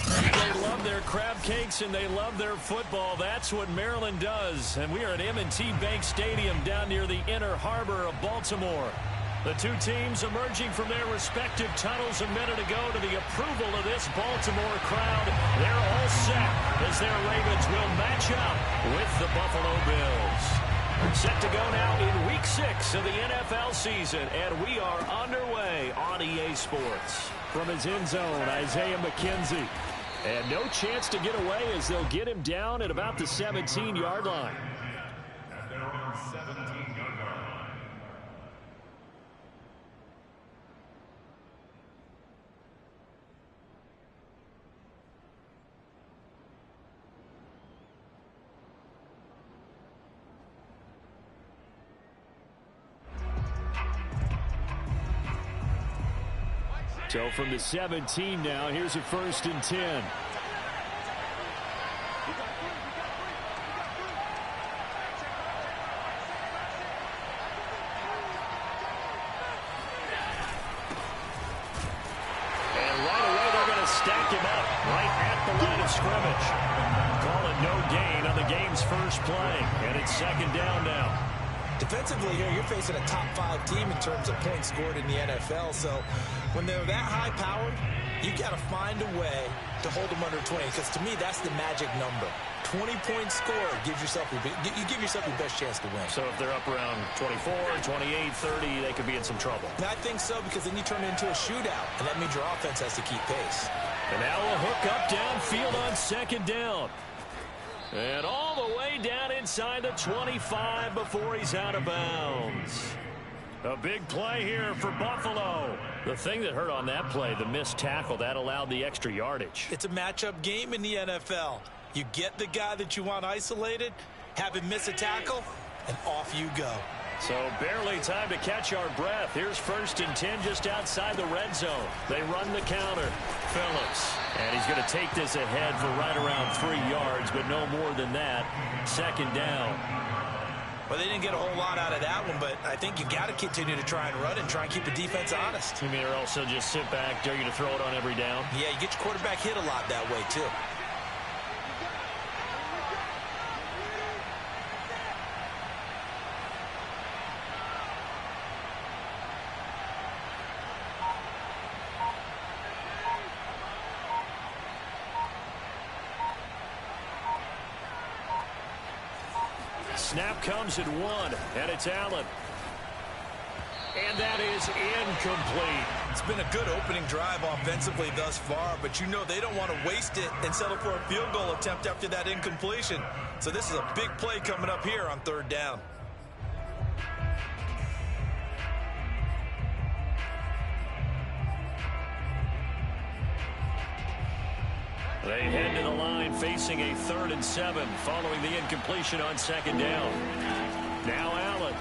They love their crab cakes and they love their football. That's what Maryland does. And we are at M&T Bank Stadium down near the Inner Harbor of Baltimore. The two teams emerging from their respective tunnels a minute ago to the approval of this Baltimore crowd. They're all set as their Ravens will match up with the Buffalo Bills. Set to go now in Week 6 of the NFL season, and we are underway on EA Sports. From his end zone, Isaiah McKenzie. And no chance to get away as they'll get him down at about the 17-yard line. At their own 17-yard line. So from the 17 now, here's a 1st and 10. And right away they're going to stack him up right at the line of scrimmage. Call it no gain on the game's first play. And it's 2nd down now. Defensively here, you're facing a top 5 team in terms of points scored in the NFL. So when they're that high-powered, you got to find a way to hold them under 20. Because to me, that's the magic number. 20-point score gives yourself you give yourself your best chance to win. So if they're up around 24, 28, 30, they could be in some trouble. And I think so, because then you turn it into a shootout, and that means your offense has to keep pace. And now a hook up downfield on 2nd down. And all the way down inside the 25 before he's out of bounds. A big play here for Buffalo. The thing that hurt on that play, the missed tackle, that allowed the extra yardage. It's a matchup game in the NFL. You get the guy that you want isolated, have him miss a tackle, and off you go. So barely time to catch our breath. Here's 1st and 10 just outside the red zone. They run the counter. Phillips. And he's going to take this ahead for right around 3 yards, but no more than that. 2nd down. Well, they didn't get a whole lot out of that one, but I think you got to continue to try and run and try and keep the defense honest. You mean, or also just sit back, dare you to throw it on every down? Yeah, you get your quarterback hit a lot that way, too. Snap comes at 1, and it's Allen. And that is incomplete. It's been a good opening drive offensively thus far, but you know they don't want to waste it and settle for a field goal attempt after that incompletion. So this is a big play coming up here on 3rd down. They head to the line facing a 3rd and 7 following the incompletion on 2nd down. Now Allen.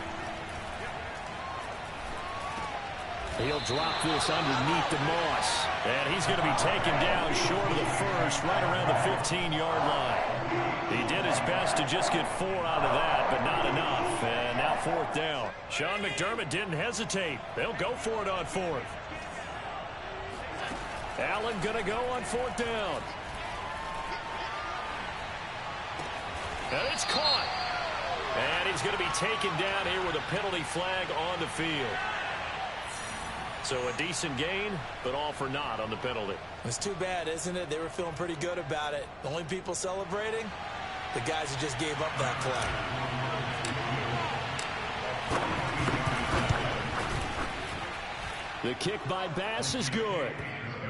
He'll drop this underneath the Moss. And he's going to be taken down short of the first, right around the 15-yard line. He did his best to just get 4 out of that, but not enough. And now 4th down. Sean McDermott didn't hesitate. They'll go for it on 4th. Allen going to go on 4th down. And it's caught. And he's going to be taken down here with a penalty flag on the field. So a decent gain, but all for naught on the penalty. It's too bad, isn't it? They were feeling pretty good about it. The only people celebrating, the guys who just gave up that play. The kick by Bass is good.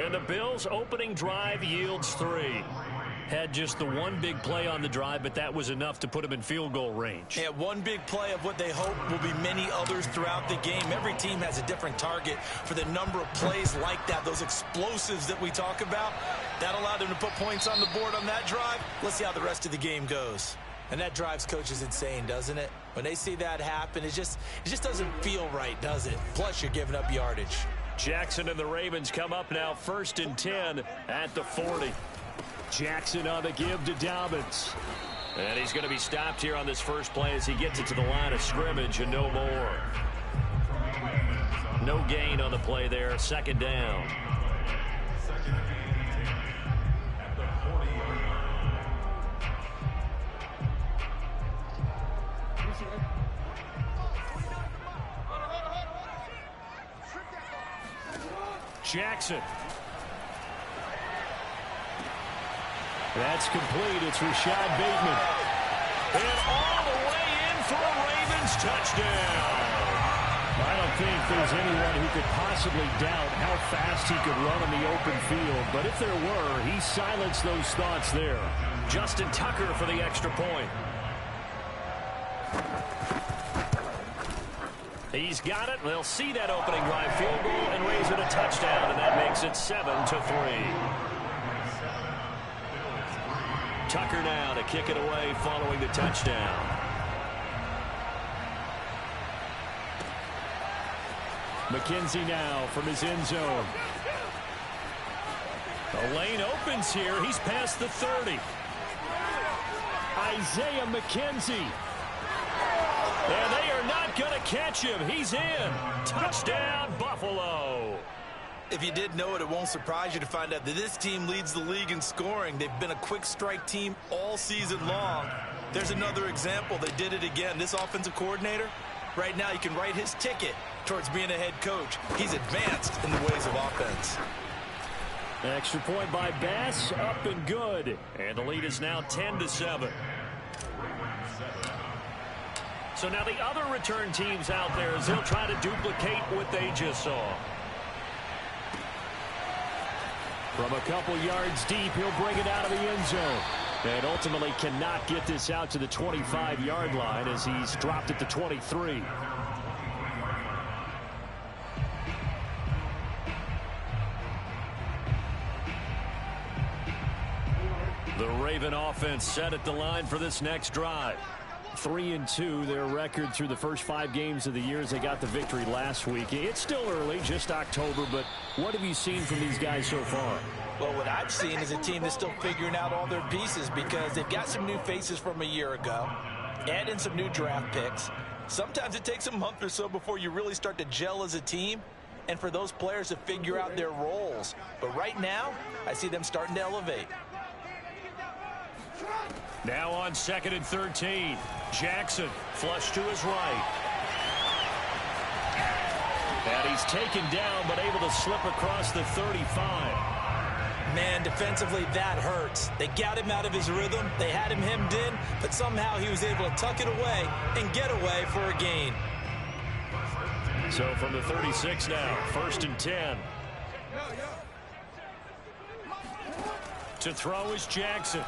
And the Bills' opening drive yields 3. Had just the one big play on the drive, but that was enough to put him in field goal range. Yeah, one big play of what they hope will be many others throughout the game. Every team has a different target for the number of plays like that, those explosives that we talk about. That allowed them to put points on the board on that drive. Let's see how the rest of the game goes. And that drives coaches insane, doesn't it? When they see that happen, it just doesn't feel right, does it? Plus, you're giving up yardage. Jackson and the Ravens come up now 1st and 10 at the 40. Jackson on the give to Dobbins. And he's going to be stopped here on this first play as he gets it to the line of scrimmage and no more. No gain on the play there. Second down. Second and 18 at the 40-yard line. Jackson. That's complete. It's Rashad Bateman. And all the way in for a Ravens touchdown. I don't think there's anyone who could possibly doubt how fast he could run in the open field. But if there were, he silenced those thoughts there. Justin Tucker for the extra point. He's got it. They'll see that opening drive field goal and raise it a touchdown, and that makes it 7-3. Tucker now to kick it away following the touchdown. McKenzie now from his end zone. The lane opens here. He's past the 30. Isaiah McKenzie. And they are not going to catch him. He's in. Touchdown, Buffalo. If you did know it, it won't surprise you to find out that this team leads the league in scoring. They've been a quick strike team all season long. There's another example. They did it again. This offensive coordinator, right now you can write his ticket towards being a head coach. He's advanced in the ways of offense. Extra point by Bass, up and good. And the lead is now 10-7. So now the other return teams out there as they'll try to duplicate what they just saw. From a couple yards deep, he'll bring it out of the end zone. And ultimately cannot get this out to the 25-yard line as he's dropped at the 23. The Raven offense set at the line for this next drive. 3-2, their record through the first 5 games of the year as they got the victory last week. It's still early, just October, but what have you seen from these guys so far? Well, what I've seen is a team that's still figuring out all their pieces because they've got some new faces from a year ago, add in some new draft picks. Sometimes it takes a month or so before you really start to gel as a team and for those players to figure out their roles. But right now, I see them starting to elevate. Now on 2nd and 13. Jackson flush to his right. And he's taken down but able to slip across the 35. Man, defensively, that hurts. They got him out of his rhythm. They had him hemmed in, but somehow he was able to tuck it away and get away for a gain. So from the 36 now, 1st and 10. To throw is Jackson.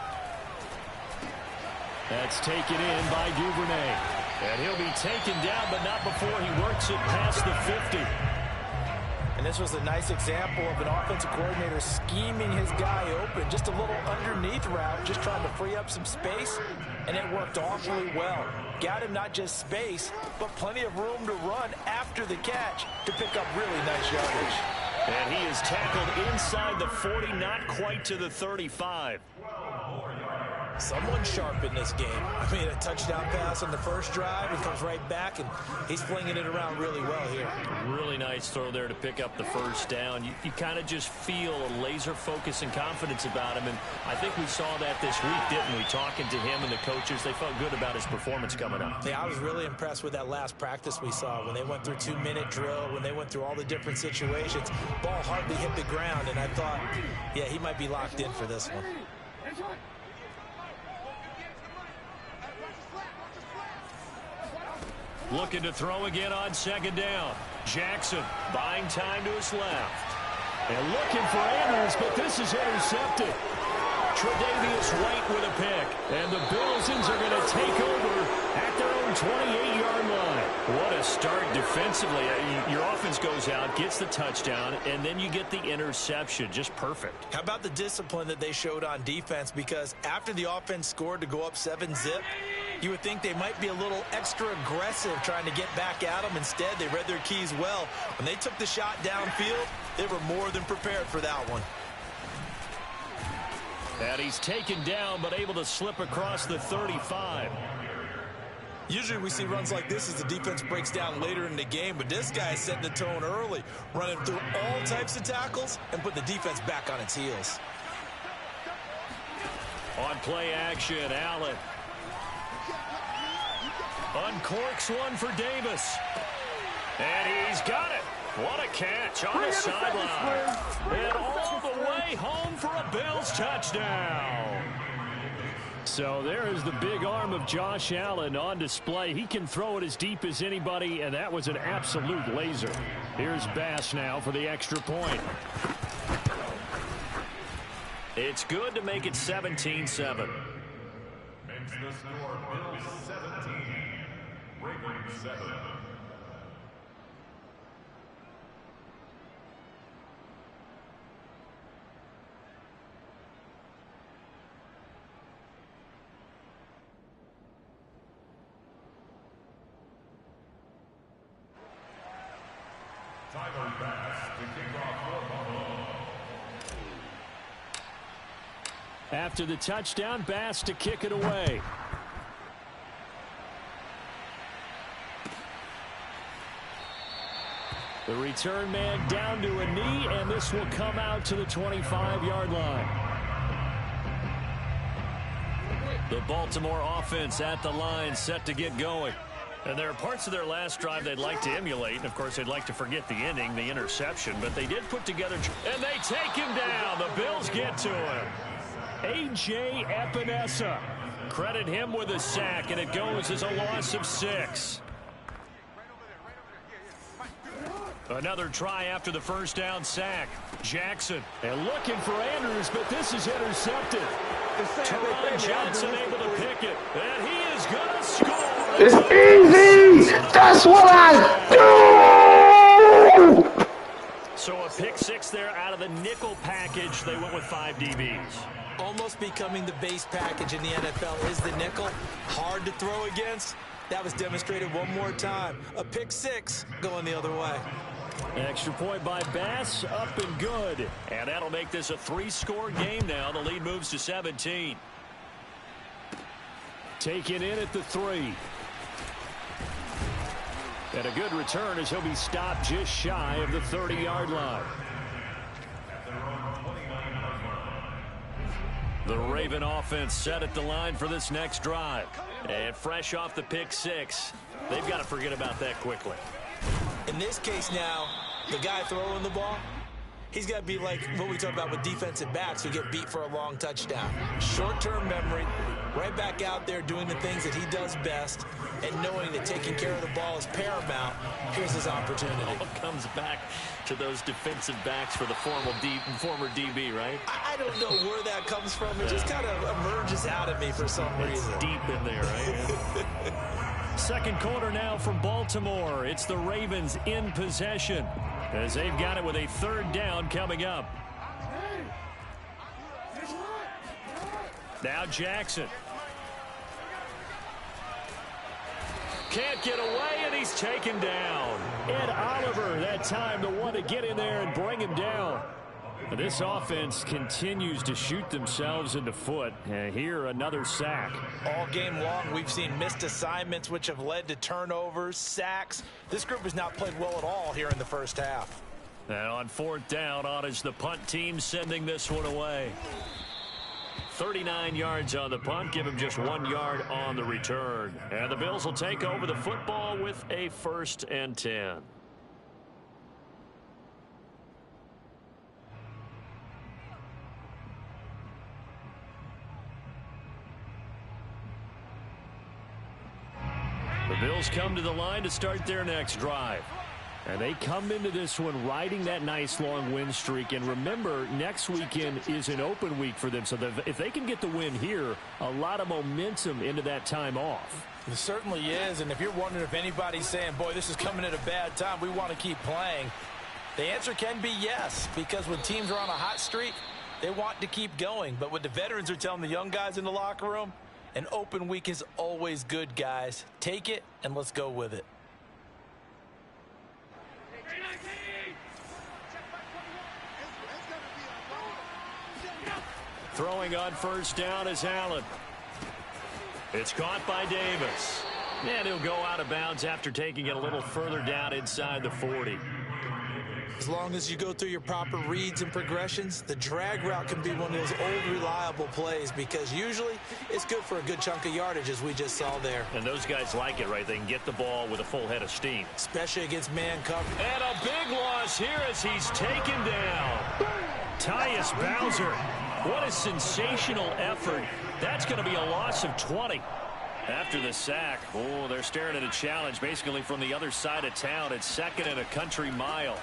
That's taken in by Duvernay. And he'll be taken down, but not before he works it past the 50. And this was a nice example of an offensive coordinator scheming his guy open. Just a little underneath route, just trying to free up some space, and it worked awfully well. Got him not just space, but plenty of room to run after the catch to pick up really nice yardage. And he is tackled inside the 40, not quite to the 35. Someone sharp in this game. I mean, a touchdown pass on the first drive. He comes right back, and he's flinging it around really well here. Really nice throw there to pick up the first down. You kind of just feel a laser focus and confidence about him, and I think we saw that this week, didn't we? Talking to him and the coaches, they felt good about his performance coming up. Yeah, I was really impressed with that last practice we saw when they went through 2-minute drill, when they went through all the different situations. Ball hardly hit the ground, and I thought, yeah, he might be locked in for this one. Looking to throw again on 2nd down. Jackson buying time to his left. And looking for Andrews, but this is intercepted. Tre'Davious White with a pick. And the Bills are going to take over at their own 28-yard line. What a start defensively. Your offense goes out, gets the touchdown, and then you get the interception. Just perfect. How about the discipline that they showed on defense? Because after the offense scored to go up 7-zip, you would think they might be a little extra aggressive trying to get back at them. Instead, they read their keys well. When they took the shot downfield, they were more than prepared for that one. And he's taken down but able to slip across the 35. Usually we see runs like this as the defense breaks down later in the game, but this guy is setting the tone early, running through all types of tackles and put the defense back on its heels. On play action, Allen uncorks one for Davis. And he's got it. What a catch on the sideline. And all the way home for a Bills touchdown. So there is the big arm of Josh Allen on display. He can throw it as deep as anybody, and that was an absolute laser. Here's Bass now for the extra point. It's good to make it 17-7. Makes the score Bills 17, Ravens 7. Tyler Bass to kick off for Buffalo. After the touchdown, Bass to kick it away. The return man down to a knee, and this will come out to the 25-yard line. The Baltimore offense at the line, set to get going. And there are parts of their last drive they'd like to emulate. And, of course, they'd like to forget the inning, the interception. But they did put together, and they take him down. The Bills get to him. A.J. Epinesa. Credit him with a sack, and it goes as a loss of 6. Another try after the first down sack. Jackson. And looking for Andrews, but this is intercepted. Teron Johnson able to pick it. And he is going to score. It's easy. That's what I do. So a pick 6 there out of the nickel package. They went with 5 DBs. Almost becoming the base package in the NFL is the nickel. Hard to throw against. That was demonstrated one more time. A pick 6 going the other way. Extra point by Bass, up and good. And that'll make this a 3-score game now. The lead moves to 17. Taken in at the 3. And a good return as he'll be stopped just shy of the 30-yard line. The Raven offense set at the line for this next drive. And fresh off the pick 6, they've got to forget about that quickly. In this case now, the guy throwing the ball, he's got to be like what we talk about with defensive backs who get beat for a long touchdown. Short-term memory, right back out there doing the things that he does best, and knowing that taking care of the ball is paramount. Here's his opportunity. All comes back to those defensive backs for the former DB, right? I don't know where that comes from. It just kind of emerges out of me for some reason. It's deep in there, right? Second quarter now from Baltimore. It's the Ravens in possession as they've got it with a 3rd down coming up. Now Jackson. Can't get away, and he's taken down. Ed Oliver, that time, the one to get in there and bring him down. And this offense continues to shoot themselves in the foot. And here, another sack. All game long, we've seen missed assignments, which have led to turnovers, sacks. This group has not played well at all here in the first half. And on 4th down, on is the punt team sending this one away. 39 yards on the punt, give him just 1 yard on the return. And the Bills will take over the football with a 1st and 10. The Bills come to the line to start their next drive. And they come into this one riding that nice long win streak. And remember, next weekend is an open week for them. So if they can get the win here, a lot of momentum into that time off. It certainly is. And if you're wondering if anybody's saying, boy, this is coming at a bad time, we want to keep playing, the answer can be yes. Because when teams are on a hot streak, they want to keep going. But what the veterans are telling the young guys in the locker room, an open week is always good, guys. Take it and let's go with it. Throwing on 1st down is Allen. It's caught by Davis. And he'll go out of bounds after taking it a little further down inside the 40. As long as you go through your proper reads and progressions, the drag route can be one of those old reliable plays because usually it's good for a good chunk of yardage as we just saw there. And those guys like it, right? They can get the ball with a full head of steam. Especially against man coverage. And a big loss here as he's taken down. Tyus Bowser. What a sensational effort. That's going to be a loss of 20. After the sack, oh, they're staring at a challenge basically from the other side of town. It's 2nd and a country mile.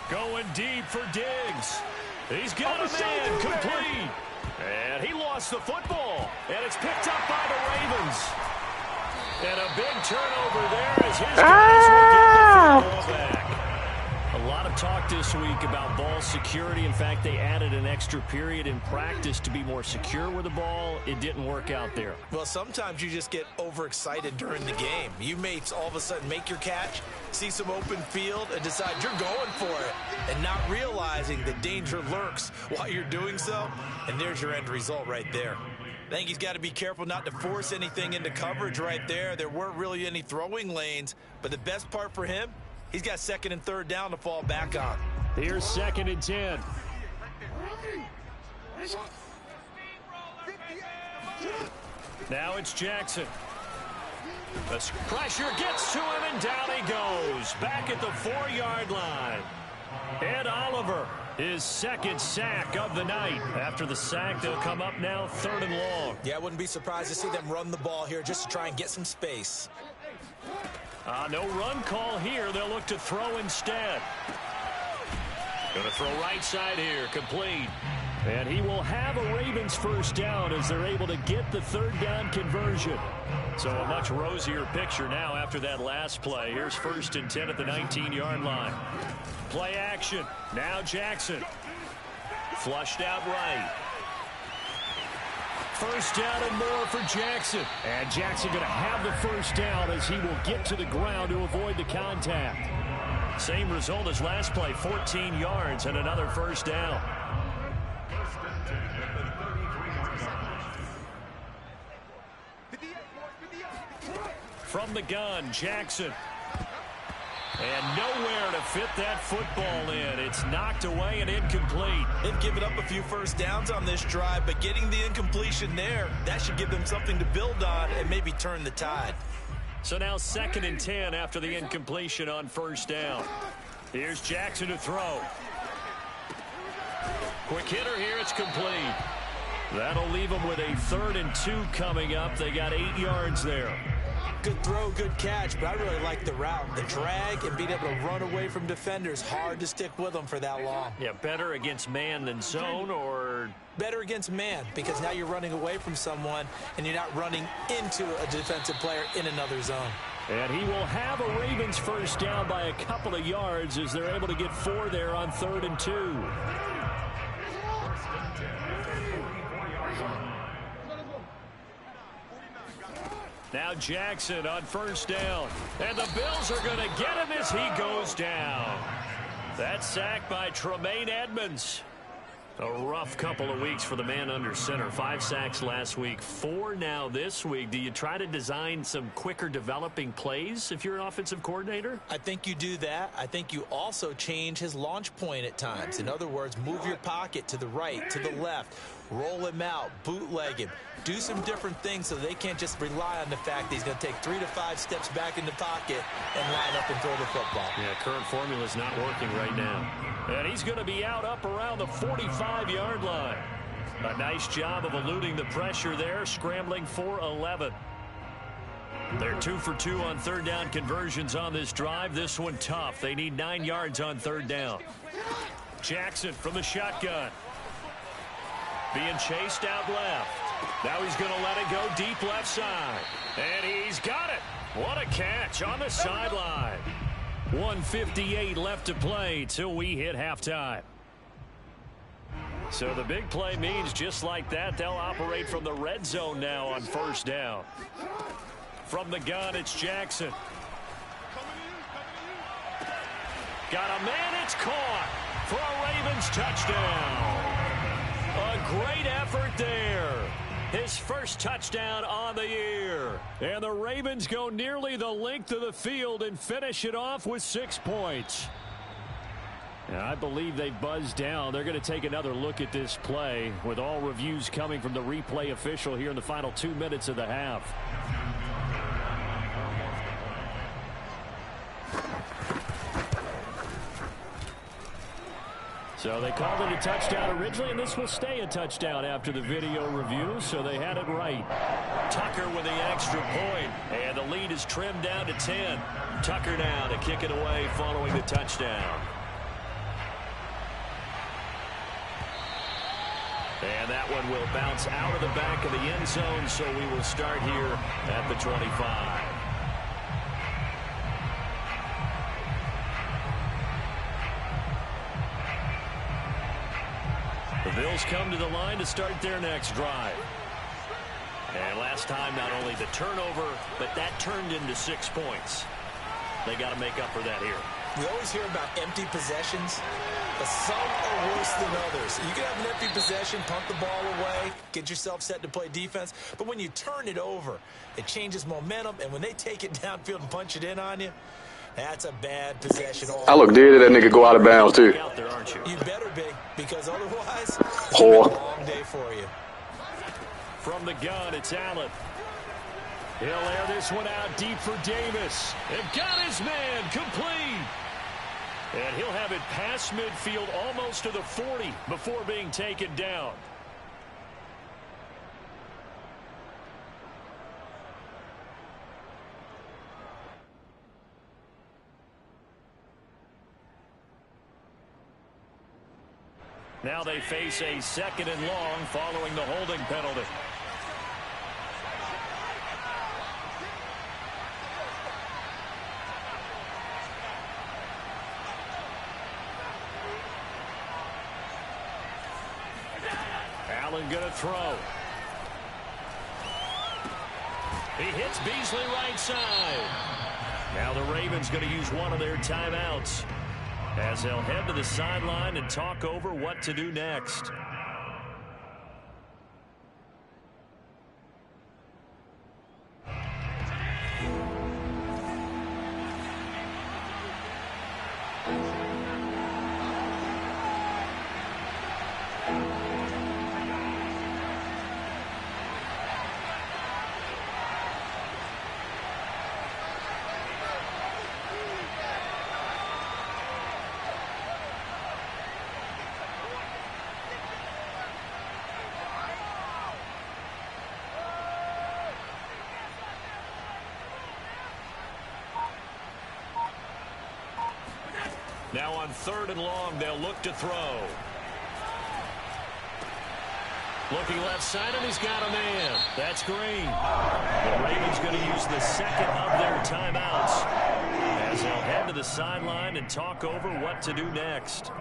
Going deep for Diggs. He's got a man complete. And he lost the football. And it's picked up by the Ravens. And a big turnover there as his guys will get the football back. A lot of talk this week about ball security. In fact, they added an extra period in practice to be more secure with the ball. It didn't work out there. Well, sometimes you just get overexcited during the game. You may all of a sudden make your catch, see some open field, and decide you're going for it, and not realizing the danger lurks while you're doing so. And there's your end result right there. I think he's got to be careful not to force anything into coverage right there. There weren't really any throwing lanes, but the best part for him, he's got 2nd and 3rd down to fall back on. Here's 2nd and 10. Now it's Jackson. The pressure gets to him, and down he goes. Back at the 4-yard line. Ed Oliver, his 2nd sack of the night. After the sack, they'll come up now 3rd and long. Yeah, I wouldn't be surprised to see them run the ball here just to try and get some space. No run call here. They'll look to throw instead. Going to throw right side here. Complete. And he will have a Ravens 1st down as they're able to get the 3rd down conversion. So a much rosier picture now after that last play. Here's 1st and 10 at the 19-yard line. Play action. Now Jackson. Flushed out right. 1st down and more for Jackson. And Jackson going to have the 1st down as he will get to the ground to avoid the contact. Same result as last play, 14 yards and another 1st down. From the gun, Jackson. And nowhere to fit that football in. It's knocked away and incomplete. They've given up a few 1st downs on this drive, but getting the incompletion there, that should give them something to build on and maybe turn the tide. So now 2nd and 10 after the incompletion on 1st down. Here's Jackson to throw. Quick hitter here, it's complete. That'll leave them with a 3rd and 2 coming up. They got 8 yards there. Good throw, good catch, but I really like the route. The drag and being able to run away from defenders, hard to stick with them for that long. Yeah, better against man than zone, or? Better against man, because now you're running away from someone and you're not running into a defensive player in another zone. And he will have a Ravens 1st down by a couple of yards as they're able to get 4 there on 3rd and 2. Now Jackson on 1st down. And the Bills are going to get him as he goes down. That sack by Tremaine Edmonds. A rough couple of weeks for the man under center. 5 sacks last week, 4 now this week. Do you try to design some quicker developing plays if you're an offensive coordinator? I think you do that. I think you also change his launch point at times. In other words, move your pocket to the right, to the left, roll him out, bootleg him. Do some different things so they can't just rely on the fact that he's going to take 3 to 5 steps back in the pocket and line up and throw the football. Yeah, current formula is not working right now. And he's going to be out up around the 45-yard line. A nice job of eluding the pressure there, scrambling for 11. They're 2 for 2 on 3rd down conversions on this drive. This one tough. They need 9 yards on 3rd down. Jackson from the shotgun. Being chased out left. Now he's going to let it go deep left side. And he's got it. What a catch on the sideline. 1:58 left to play till we hit halftime. So the big play means just like that, they'll operate from the red zone now on 1st down. From the gun, it's Jackson. Got a man, it's caught for a Ravens touchdown. A great effort there. his first touchdown on the year. And the Ravens go nearly the length of the field and finish it off with 6 points. And I believe they buzzed down. They're going to take another look at this play with all reviews coming from the replay official here in the final 2 minutes of the half. So they called it a touchdown originally, and this will stay a touchdown after the video review, so they had it right. Tucker with the extra point, and the lead is trimmed down to 10. Tucker now to kick it away following the touchdown. And that one will bounce out of the back of the end zone, so we will start here at the 25. The Bills come to the line to start their next drive. And last time, not only the turnover, but that turned into 6 points. They got to make up for that here. We always hear about empty possessions, but some are worse than others. You can have an empty possession, punt the ball away, get yourself set to play defense. But when you turn it over, it changes momentum. And when they take it downfield and punch it in on you, that's a bad possession. I look dead at that nigga go out of bounds, too. You better be, because otherwise, it's Whore. a long day for you. From the gun, it's Allen. He'll air this one out deep for Davis. And got his man complete. And he'll have it past midfield almost to the 40 before being taken down. Now they face a 2nd and long following the holding penalty. Allen going to throw. He hits Beasley right side. Now the Ravens going to use one of their timeouts as they'll head to the sideline and talk over what to do next. Now on 3rd and long, they'll look to throw. Looking left side, and he's got a man. That's Green. The Ravens going to use the 2nd of their timeouts as they'll head to the sideline and talk over what to do next.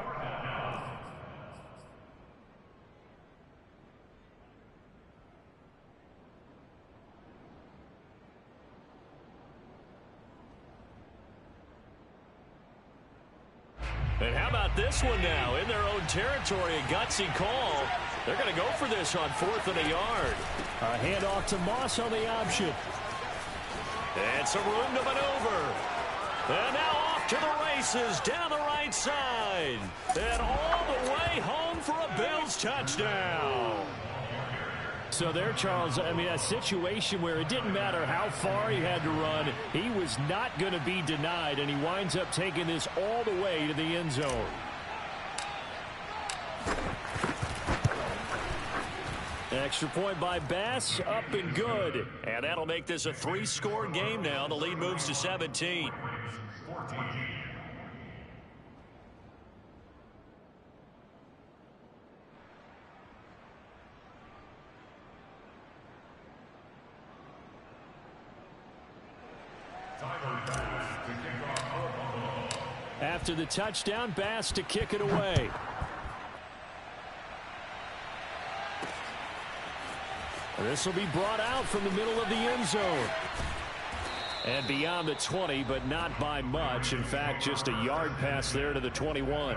And how about this one now? In their own territory, a gutsy call. They're going to go for this on 4th and a yard. A handoff to Moss on the option. And some room to maneuver. And now off to the races down the right side. And all the way home for a Bills touchdown. So there, Charles, I mean, a situation where it didn't matter how far he had to run. He was not going to be denied, and he winds up taking this all the way to the end zone. Extra point by Bass, up and good. And that'll make this a 3-score game now. The lead moves to 17. After the touchdown, Bass to kick it away. This will be brought out from the middle of the end zone. And beyond the 20, but not by much. In fact, just a yard pass there to the 21.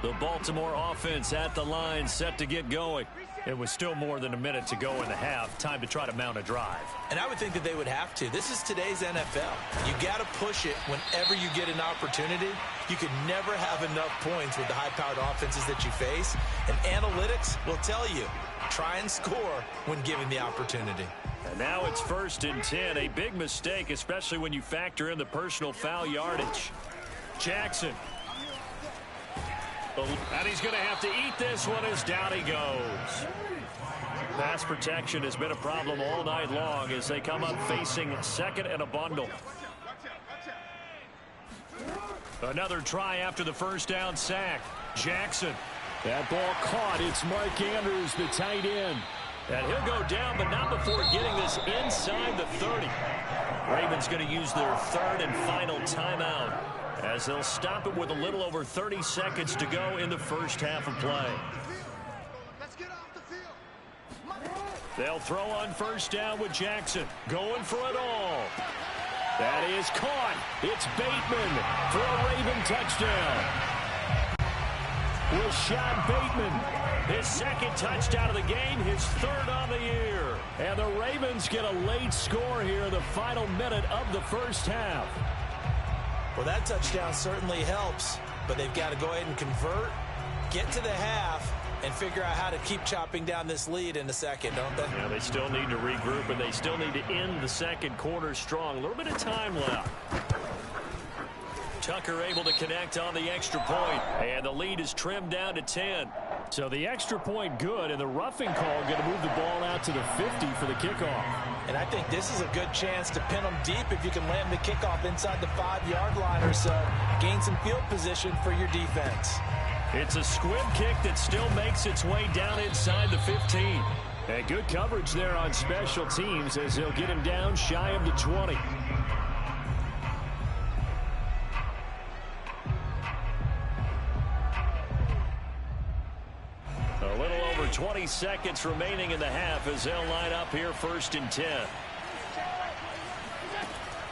The Baltimore offense at the line, set to get going. It was still more than a minute to go in the half. Time to try to mount a drive. And I would think that they would have to. This is today's NFL. You got to push it whenever you get an opportunity. You could never have enough points with the high-powered offenses that you face. And analytics will tell you, try and score when given the opportunity. And now it's 1st and 10. A big mistake, especially when you factor in the personal foul yardage. Jackson. And he's going to have to eat this one as down he goes. Pass protection has been a problem all night long as they come up facing 2nd and a bundle. Another try after the first down sack. Jackson. That ball caught. It's Mark Andrews, the tight end. And he'll go down, but not before getting this inside the 30. Ravens going to use their 3rd and final timeout, as they'll stop it with a little over 30 seconds to go in the first half of play. They'll throw on 1st down with Jackson. Going for it all. That is caught. It's Bateman for a Raven touchdown. Rashad Bateman, his 2nd touchdown of the game, his 3rd on the year. And the Ravens get a late score here in the final minute of the first half. Well, that touchdown certainly helps, but they've got to go ahead and convert, get to the half, and figure out how to keep chopping down this lead in the second, don't they? Yeah, they still need to regroup, and they still need to end the second quarter strong. A little bit of time left. Tucker able to connect on the extra point, and the lead is trimmed down to 10. So the extra point good, and the roughing call going to move the ball out to the 50 for the kickoff. And I think this is a good chance to pin them deep if you can land the kickoff inside the 5-yard line or so. Gain some field position for your defense. It's a squib kick that still makes its way down inside the 15. And good coverage there on special teams as they'll get him down shy of the 20. A little over 20 seconds remaining in the half as they'll line up here 1st and 10.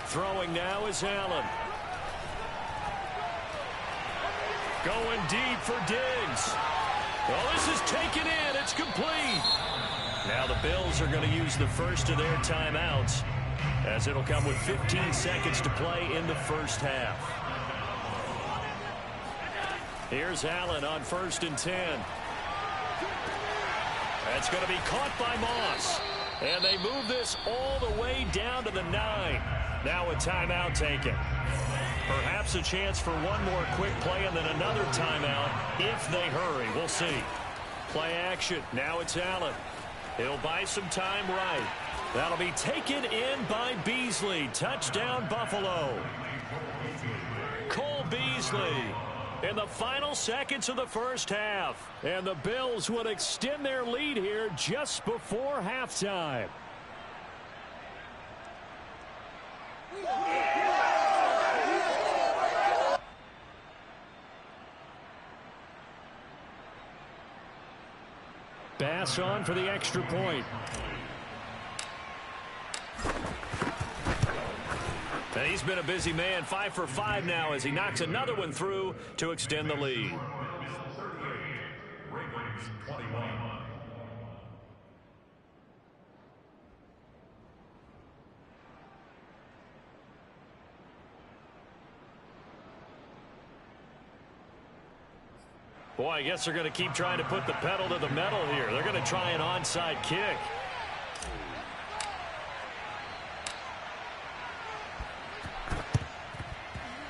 Throwing now is Allen. Going deep for Diggs. Well, this is taken in. It's complete. Now the Bills are going to use the first of their timeouts, as it'll come with 15 seconds to play in the first half. Here's Allen on 1st and 10. That's going to be caught by Moss. And they move this all the way down to the 9. Now a timeout taken. Perhaps a chance for one more quick play and then another timeout if they hurry. We'll see. Play action. Now it's Allen. He'll buy some time right. That'll be taken in by Beasley. Touchdown, Buffalo. Cole Beasley in the final seconds of the first half. And the Bills would extend their lead here just before halftime. Bass on for the extra point. And he's been a busy man, 5 for 5 now as he knocks another one through to extend the lead. Boy, I guess they're going to keep trying to put the pedal to the metal here. They're going to try an onside kick.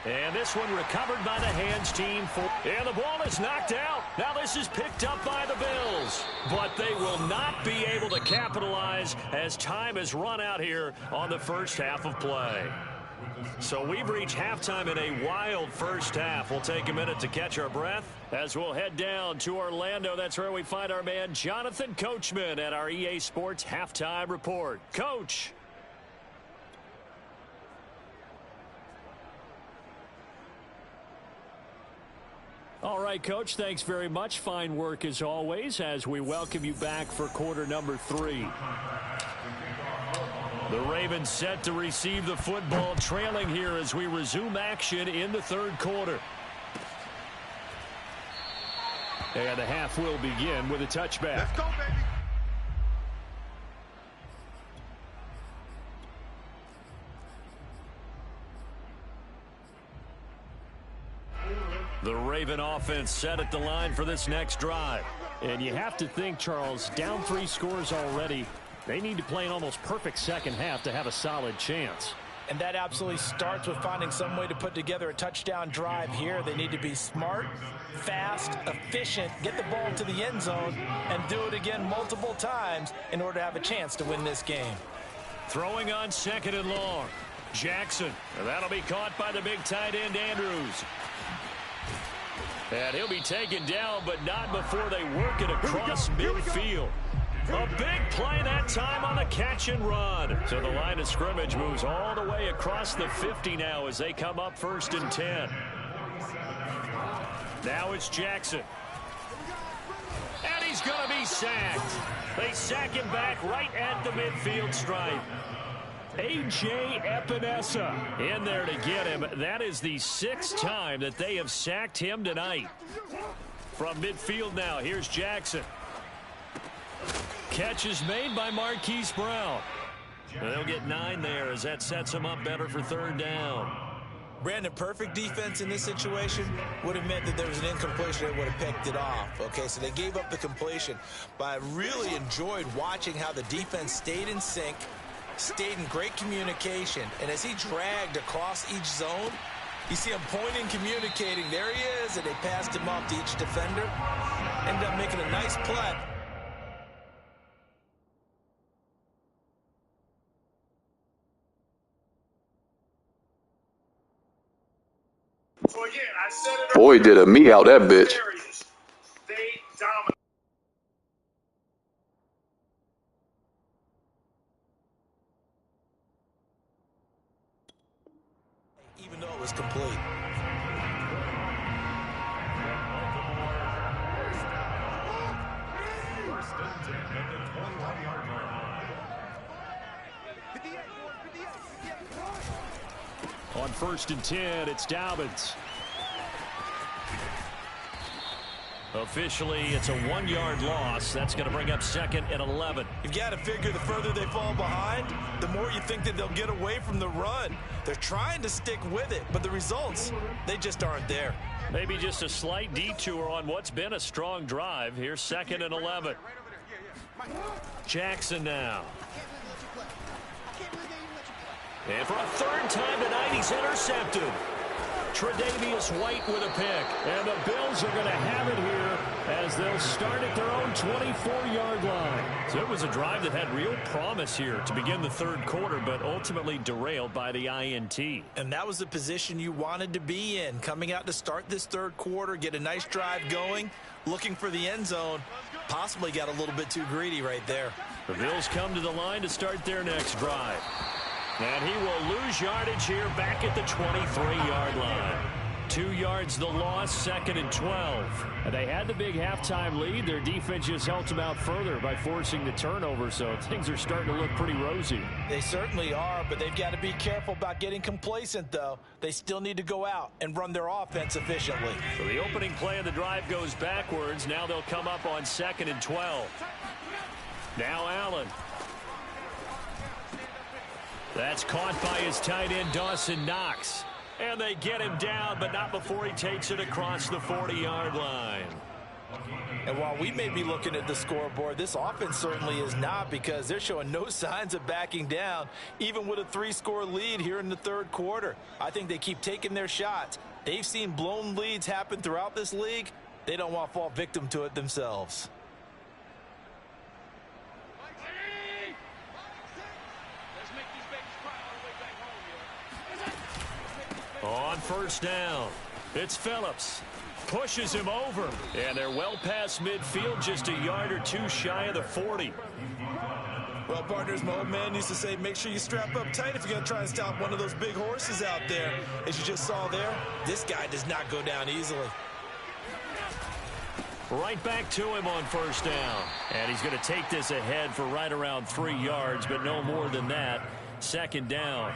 And this one recovered by the hands team. And the ball is knocked out. Now this is picked up by the Bills. But they will not be able to capitalize as time has run out here on the first half of play. So we've reached halftime in a wild first half. We'll take a minute to catch our breath as we'll head down to Orlando. That's where we find our man Jonathan Coachman at our EA Sports Halftime Report. Coach. All right, Coach, thanks very much. Fine work as always as we welcome you back for quarter number 3. The Ravens set to receive the football, trailing here as we resume action in the third quarter. And the half will begin with a touchback. Let's go, baby. The Raven offense set at the line for this next drive. And you have to think, Charles, down 3 scores already. They need to play an almost perfect second half to have a solid chance. And that absolutely starts with finding some way to put together a touchdown drive here. They need to be smart, fast, efficient, get the ball to the end zone, and do it again multiple times in order to have a chance to win this game. Throwing on 2nd and long. Jackson. And that'll be caught by the big tight end, Andrews. And he'll be taken down, but not before they work it across midfield. A big play that time on the catch and run. So the line of scrimmage moves all the way across the 50 now as they come up 1st and 10. Now it's Jackson. And he's going to be sacked. They sack him back right at the midfield stripe. A.J. Epinesa in there to get him. That is the 6th time that they have sacked him tonight. From midfield now, here's Jackson. Catch is made by Marquise Brown. They'll get 9 there as that sets them up better for 3rd down. Brandon, perfect defense in this situation would have meant that there was an incompletion that would have picked it off. Okay, so they gave up the completion. But I really enjoyed watching how the defense stayed in sync, stayed in great communication, and as he dragged across each zone, you see him pointing, communicating. There he is, and they passed him off to each defender. Ended up making a nice play. So again, I said it. Boy, did a me out that bitch. They dominate. Even though it was complete. On 1st and 10, it's Dobbins. Officially, it's a 1-yard loss. That's going to bring up 2nd and 11. You've got to figure the further they fall behind, the more you think that they'll get away from the run. They're trying to stick with it, but the results, they just aren't there. Maybe just a slight detour on what's been a strong drive. Here's 2nd and 11. Jackson now. And for a 3rd time tonight, he's intercepted. Tre'Davious White with a pick. And the Bills are going to have it here as they'll start at their own 24-yard line. So it was a drive that had real promise here to begin the 3rd quarter, but ultimately derailed by the INT. And that was the position you wanted to be in, coming out to start this 3rd quarter, get a nice drive going, looking for the end zone. Possibly got a little bit too greedy right there. The Bills come to the line to start their next drive. And he will lose yardage here back at the 23-yard line. 2 yards the loss, 2nd and 12. And they had the big halftime lead. Their defense just helped them out further by forcing the turnover, so things are starting to look pretty rosy. They certainly are, but they've got to be careful about getting complacent, though. They still need to go out and run their offense efficiently. So the opening play of the drive goes backwards. Now they'll come up on 2nd and 12. Now Allen. That's caught by his tight end, Dawson Knox. And they get him down, but not before he takes it across the 40-yard line. And while we may be looking at the scoreboard, this offense certainly is not, because they're showing no signs of backing down, even with a 3-score lead here in the 3rd quarter. I think they keep taking their shots. They've seen blown leads happen throughout this league. They don't want to fall victim to it themselves. On 1st down, it's Phillips. Pushes him over. And they're well past midfield, just a yard or 2 shy of the 40. Well, partners, my old man used to say, make sure you strap up tight if you're going to try and stop one of those big horses out there. As you just saw there, this guy does not go down easily. Right back to him on 1st down. And he's going to take this ahead for right around 3 yards, but no more than that. 2nd down.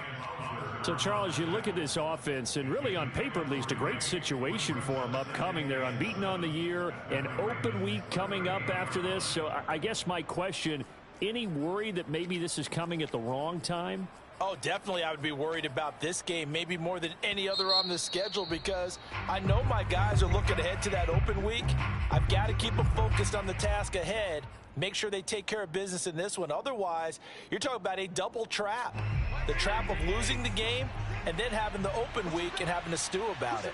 So, Charles, you look at this offense, and really on paper at least, a great situation for them upcoming. They're unbeaten on the year, an open week coming up after this. So I guess my question, any worry that maybe this is coming at the wrong time? Oh, definitely I would be worried about this game, maybe more than any other on the schedule, because I know my guys are looking ahead to that open week. I've got to keep them focused on the task ahead, make sure they take care of business in this one. Otherwise, you're talking about a double trap. The trap of losing the game and then having the open week and having to stew about it.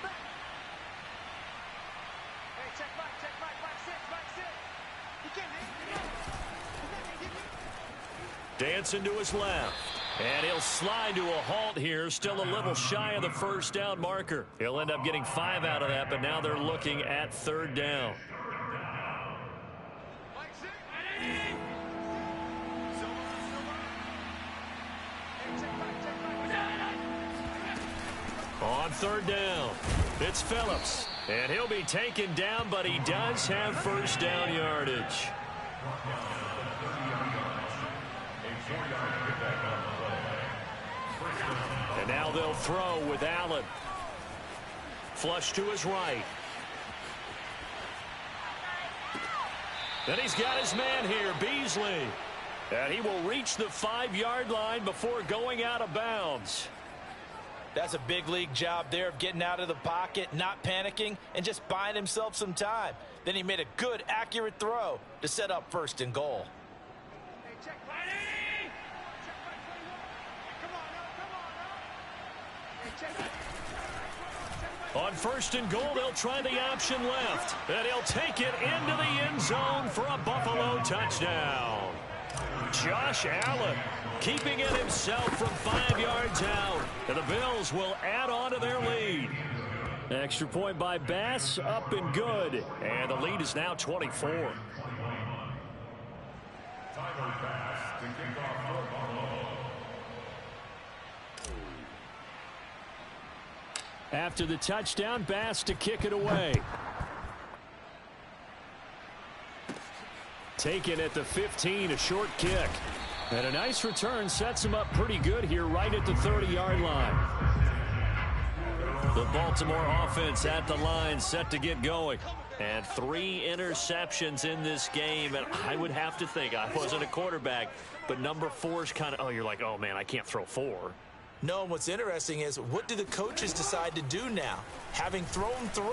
Dancing to his left. And he'll slide to a halt here, still a little shy of the first down marker. He'll end up getting 5 out of that, but now they're looking at 3rd down. On 3rd down, it's Phillips. And he'll be taken down, but he does have first down yardage. And now they'll throw with Allen. Flush to his right. Then he's got his man here, Beasley. And he will reach the 5-yard line before going out of bounds. That's a big league job there of getting out of the pocket, not panicking, and just buying himself some time. Then he made a good, accurate throw to set up 1st and goal. On 1st and goal, they'll try the option left. And he'll take it into the end zone for a Buffalo touchdown. Josh Allen keeping it himself from 5 yards out. And the Bills will add on to their lead. Extra point by Bass, up and good. And the lead is now 24. After the touchdown, Bass to kick it away. Taken at the 15, a short kick. And a nice return sets him up pretty good here right at the 30-yard line. The Baltimore offense at the line set to get going. And 3 interceptions in this game. And I would have to think, I wasn't a quarterback, but number 4 is kind of, oh, you're like, oh, man, I can't throw 4. No, and what's interesting is, what do the coaches decide to do now? Having thrown 3,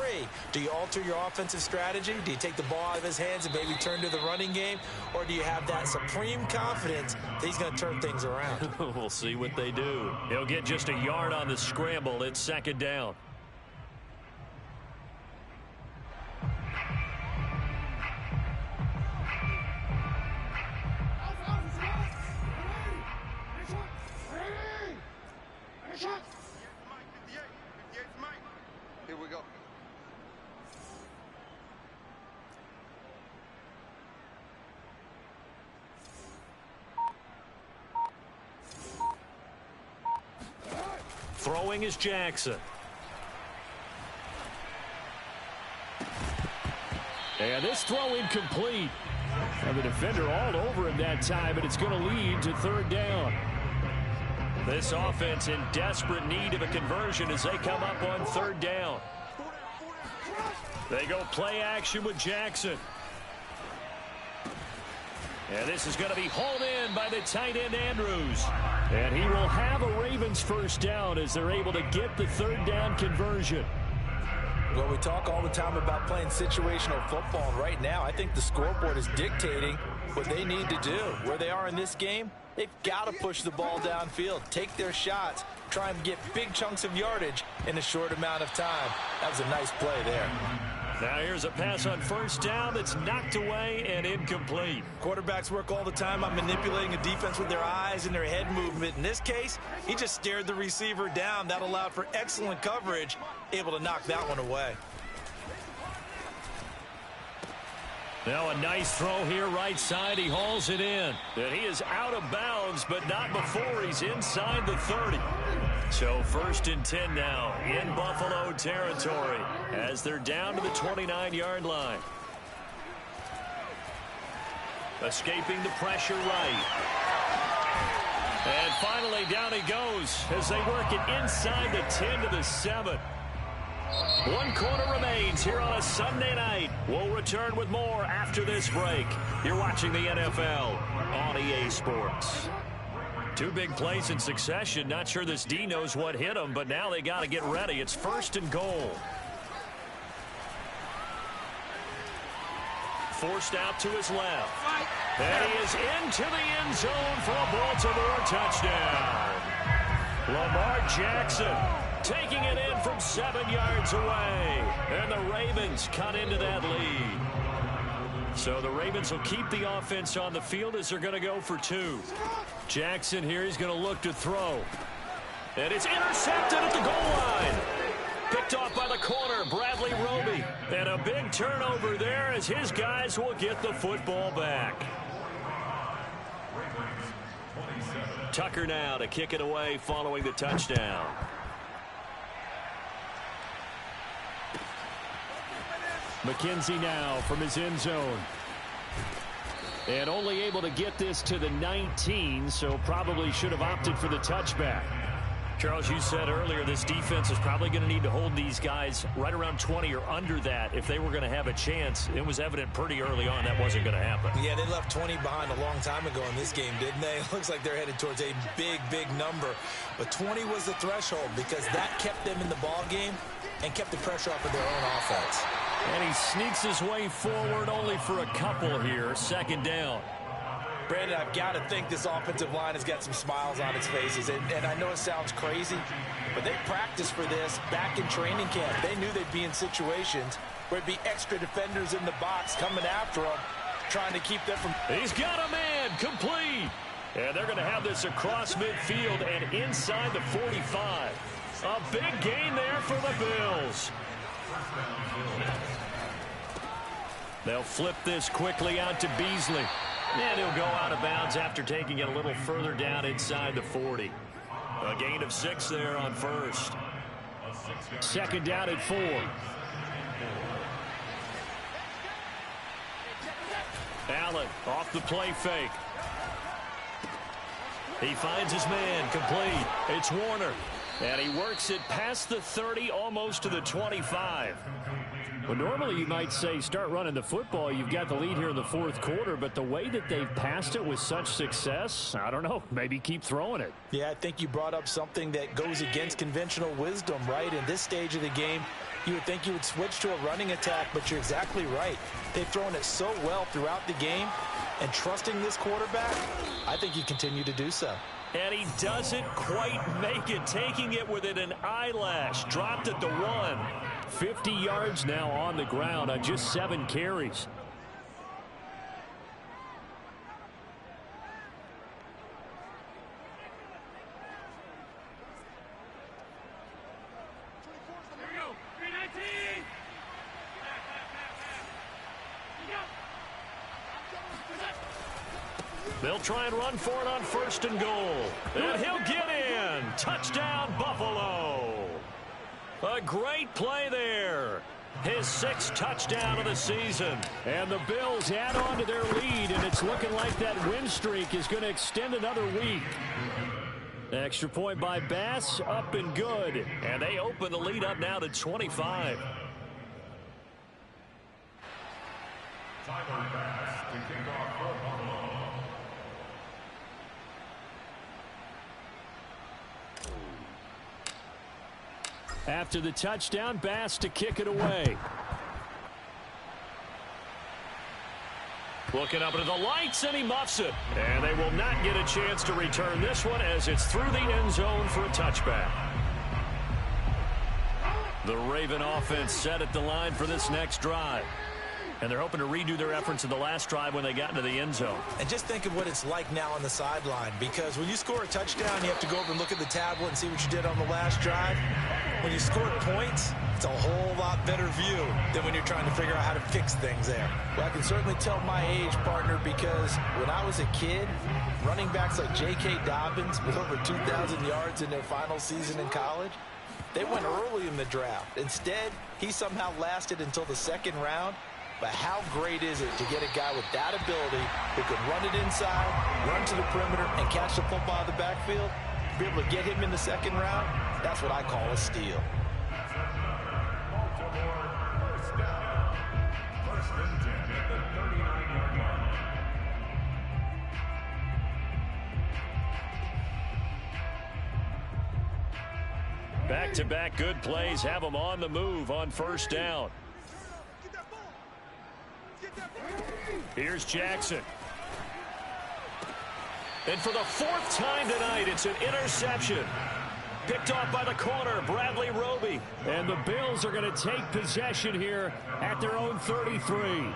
do you alter your offensive strategy? Do you take the ball out of his hands and maybe turn to the running game? Or do you have that supreme confidence that he's going to turn things around? We'll see what they do. He'll get just a yard on the scramble. It's 2nd down. Here we go. Throwing is Jackson. And this throw incomplete. And the defender all over him that time, but it's going to lead to 3rd down. This offense in desperate need of a conversion as they come up on 3rd down. They go play action with Jackson. And this is going to be hauled in by the tight end Andrews. And he will have a Ravens first down as they're able to get the 3rd down conversion. Well, we talk all the time about playing situational football. And right now, I think the scoreboard is dictating what they need to do. Where they are in this game, they've got to push the ball downfield, take their shots, try and get big chunks of yardage in a short amount of time. That was a nice play there. Now here's a pass on 1st down that's knocked away and incomplete. Quarterbacks work all the time on manipulating a defense with their eyes and their head movement. In this case, he just stared the receiver down. That allowed for excellent coverage, able to knock that one away. Now a nice throw here right side. He hauls it in. And he is out of bounds, but not before he's inside the 30. So 1st and 10 now in Buffalo territory as they're down to the 29-yard line. Escaping the pressure right. And finally, down he goes as they work it inside the 10 to the 7. 1 quarter remains here on a Sunday night. We'll return with more after this break. You're watching the NFL on EA Sports. 2 big plays in succession. Not sure this D knows what hit him, but now they got to get ready. It's 1st and goal. Forced out to his left. And he is into the end zone for a Baltimore touchdown. Lamar Jackson taking it in from 7 yards away. And the Ravens cut into that lead. So the Ravens will keep the offense on the field as they're going to go for 2. Jackson here, he's going to look to throw. And it's intercepted at the goal line. Picked off by the corner, Bradley Roby. And a big turnover there as his guys will get the football back. Tucker now to kick it away following the touchdown. McKenzie now from his end zone. And only able to get this to the 19, so probably should have opted for the touchback. Charles, you said earlier this defense is probably going to need to hold these guys right around 20 or under that if they were going to have a chance. It was evident pretty early on that wasn't going to happen. Yeah, they left 20 behind a long time ago in this game, didn't they? It looks like they're headed towards a big, big number. But 20 was the threshold because that kept them in the ball game and kept the pressure off of their own offense. And he sneaks his way forward only for a couple here. 2nd down. Brandon, I've got to think this offensive line has got some smiles on its faces. And I know it sounds crazy, but they practiced for this back in training camp. They knew they'd be in situations where it'd be extra defenders in the box coming after them, trying to keep them from... He's got a man complete. And they're going to have this across midfield and inside the 45. A big gain there for the Bills. They'll flip this quickly out to Beasley. And he'll go out of bounds after taking it a little further down inside the 40. A gain of 6 there on 1st. 2nd down at 4. Allen off the play fake. He finds his man complete. It's Warner. And he works it past the 30, almost to the 25. Well, normally you might say start running the football. You've got the lead here in the 4th quarter, but the way that they've passed it with such success, I don't know, maybe keep throwing it. Yeah, I think you brought up something that goes against conventional wisdom, right? In this stage of the game, you would think you would switch to a running attack, but you're exactly right. They've thrown it so well throughout the game, and trusting this quarterback, I think you continue to do so. And he doesn't quite make it, taking it within an eyelash. Dropped at the 1. 50 yards now on the ground on just 7 carries. They'll try and run for it on 1st and goal. And he'll get in. Touchdown, Buffalo. A great play there. His 6th touchdown of the season. And the Bills add on to their lead, and it's looking like that win streak is going to extend another week. Extra point by Bass, up and good. And they open the lead up now to 25. After the touchdown, Bass to kick it away. Looking up into the lights, and he muffs it. And they will not get a chance to return this one as it's through the end zone for a touchback. The Raven offense set at the line for this next drive. And they're hoping to redo their efforts in the last drive when they got into the end zone. And just think of what it's like now on the sideline, because when you score a touchdown, you have to go over and look at the tablet and see what you did on the last drive. When you score points, it's a whole lot better view than when you're trying to figure out how to fix things there. Well, I can certainly tell my age, partner, because when I was a kid, running backs like J.K. Dobbins with over 2,000 yards in their final season in college, they went early in the draft. Instead, he somehow lasted until the 2nd round. But how great is it to get a guy with that ability who can run it inside, run to the perimeter, and catch the football in the backfield? Be able to get him in the second round, that's what I call a steal. Back-to-back good plays have them on the move on first down. Here's Jackson. And for the fourth time tonight, it's an interception. Picked off by the corner, Bradley Roby. And the Bills are going to take possession here at their own 33.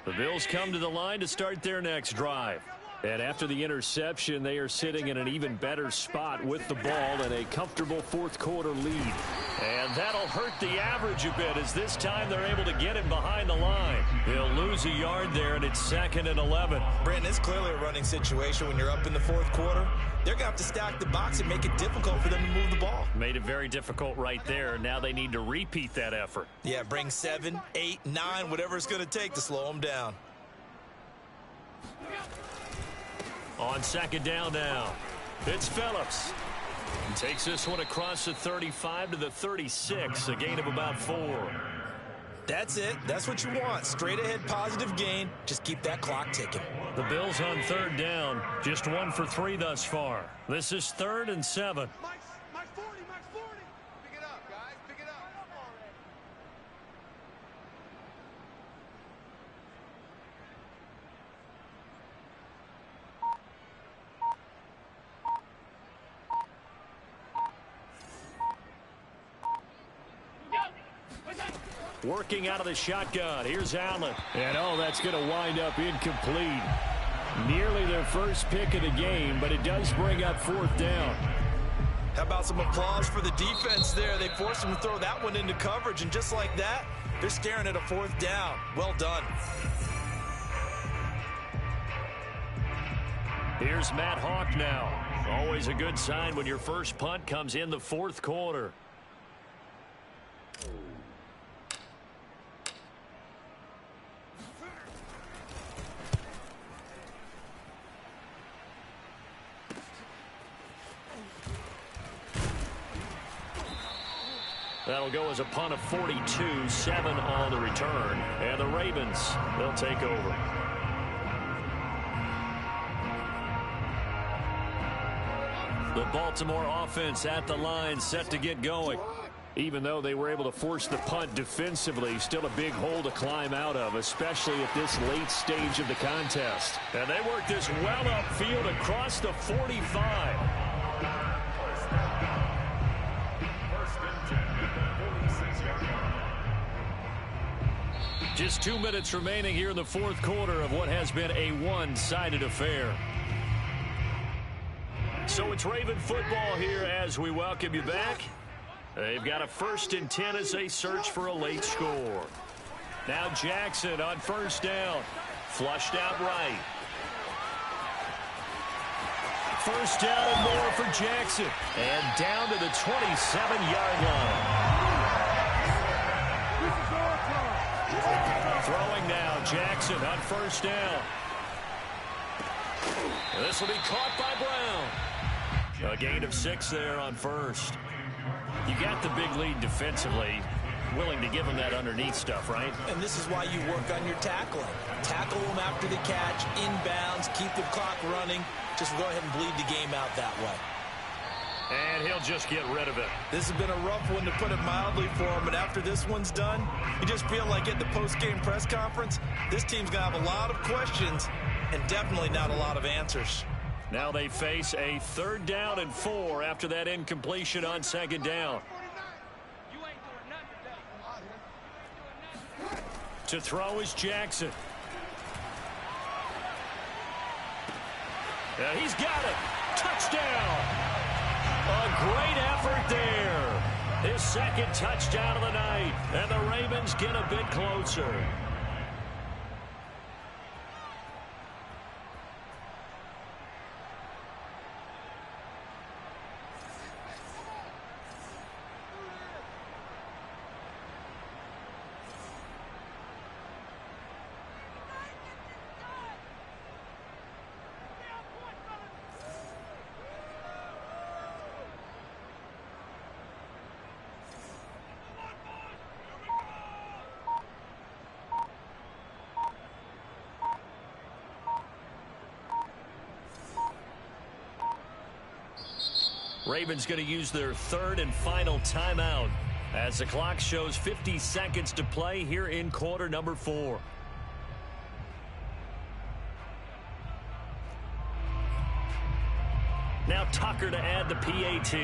The Bills come to the line to start their next drive. And after the interception, they are sitting in an even better spot with the ball and a comfortable fourth quarter lead. And that'll hurt the average a bit as this time they're able to get him behind the line. He'll lose a yard there, and it's 2nd and 11. Brandon, it's clearly a running situation when you're up in the fourth quarter. They're going to have to stack the box and make it difficult for them to move the ball. Made it very difficult right there. Now they need to repeat that effort. Yeah, bring 7, 8, 9, whatever it's going to take to slow them down. On second down now, it's Phillips. He takes this one across the 35 to the 36, a gain of about 4. That's it. That's what you want. Straight ahead positive gain. Just keep that clock ticking. The Bills on third down, just 1 for 3 thus far. This is 3rd and 7. Mike 40. Pick it up, guys. Pick it up. Working out of the shotgun. Here's Allen. And that's going to wind up incomplete. Nearly their first pick of the game, but it does bring up 4th down. How about some applause for the defense there? They forced him to throw that one into coverage, and just like that, they're staring at a 4th down. Well done. Here's Matt Hawk now. Always a good sign when your first punt comes in the fourth quarter. That'll go as a punt of 42, 7 on the return. And the Ravens, they'll take over. The Baltimore offense at the line, set to get going. Even though they were able to force the punt defensively, still a big hole to climb out of, especially at this late stage of the contest. And they work this well upfield across the 45. Just 2 minutes remaining here in the fourth quarter of what has been a one-sided affair. So it's Raven football here as we welcome you back. They've got a 1st and 10 as they search for a late score. Now Jackson on first down. Flushed out right. First down and more for Jackson. And down to the 27-yard line. Throwing now, Jackson on first down. This will be caught by Brown. A gain of 6 there on first. You got the big lead defensively. Willing to give them that underneath stuff, right? And this is why you work on your tackling. Tackle them after the catch, inbounds, keep the clock running. Just go ahead and bleed the game out that way. And he'll just get rid of it. This has been a rough one, to put it mildly, for him. And after this one's done, you just feel like at the post-game press conference, this team's going to have a lot of questions and definitely not a lot of answers. Now they face a 3rd down and 4 after that incompletion on second down. To throw is Jackson. He's got it. Touchdown. A great effort there. His 2nd touchdown of the night. And the Ravens get a bit closer. Ravens going to use their third and final timeout as the clock shows 50 seconds to play here in quarter number 4. Now Tucker to add the PAT.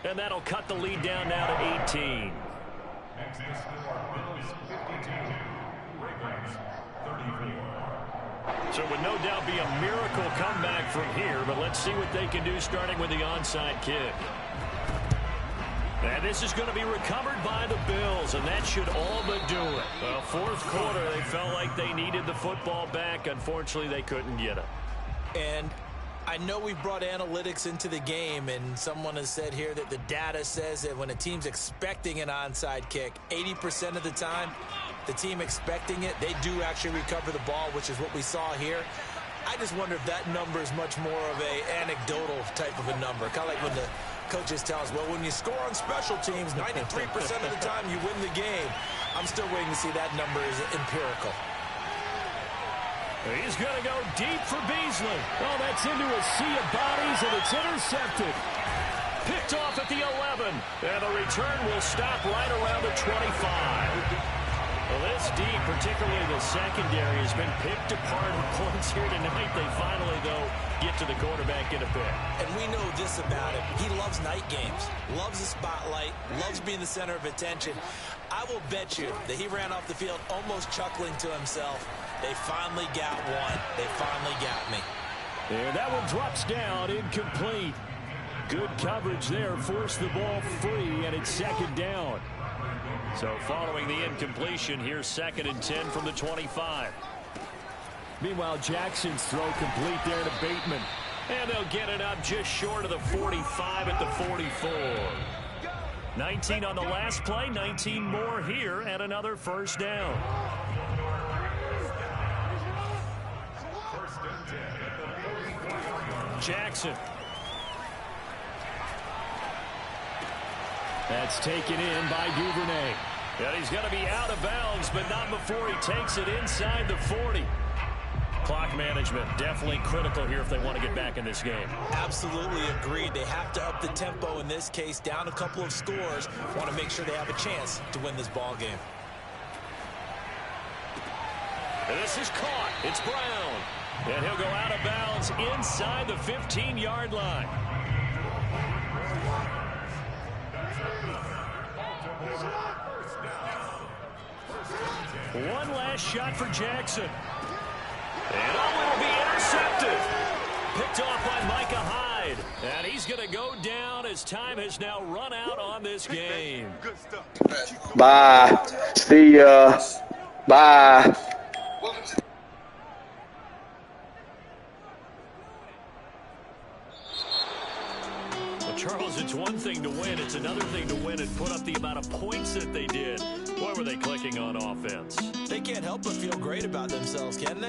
And that'll cut the lead down now to 18. So it would no doubt be a miracle comeback from here, but let's see what they can do starting with the onside kick. And this is going to be recovered by the Bills, and that should all but do it. Well, fourth quarter, they felt like they needed the football back. Unfortunately, they couldn't get it. And I know we've brought analytics into the game, and someone has said here that the data says that when a team's expecting an onside kick, 80% of the time, the team expecting it, they do actually recover the ball, which is what we saw here. I just wonder if that number is much more of a anecdotal type of a number. Kind of like when the coaches tell us, well, when you score on special teams, 93% of the time you win the game. I'm still waiting to see that number is empirical. He's going to go deep for Beasley. Oh, that's into a sea of bodies, and it's intercepted. Picked off at the 11. And the return will stop right around the 25. Well, this D, particularly the secondary, has been picked apart in points here tonight. They finally, though, get to the quarterback in a pick. And we know this about him. He loves night games, loves the spotlight, loves being the center of attention. I will bet you that he ran off the field almost chuckling to himself. They finally got one. They finally got me. And that one drops down, incomplete. Good coverage there, forced the ball free, and it's second down. So following the incompletion, here's 2nd and 10 from the 25. Meanwhile, Jackson's throw complete there to Bateman. And they'll get it up just short of the 45 at the 44. 19 on the last play, 19 more here, and another first down. Jackson. That's taken in by Duvernay. And he's going to be out of bounds, but not before he takes it inside the 40. Clock management definitely critical here if they want to get back in this game. Absolutely agreed. They have to up the tempo in this case, down a couple of scores. Want to make sure they have a chance to win this ball game. And this is caught. It's Brown. And he'll go out of bounds inside the 15-yard line. One last shot for Jackson. And it will be intercepted. Picked off by Micah Hyde. And he's going to go down as time has now run out on this game. Bye. See ya. Bye. Charles, it's one thing to win. It's another thing to win and put up the amount of points that they did. Boy, were they clicking on offense. They can't help but feel great about themselves, can they?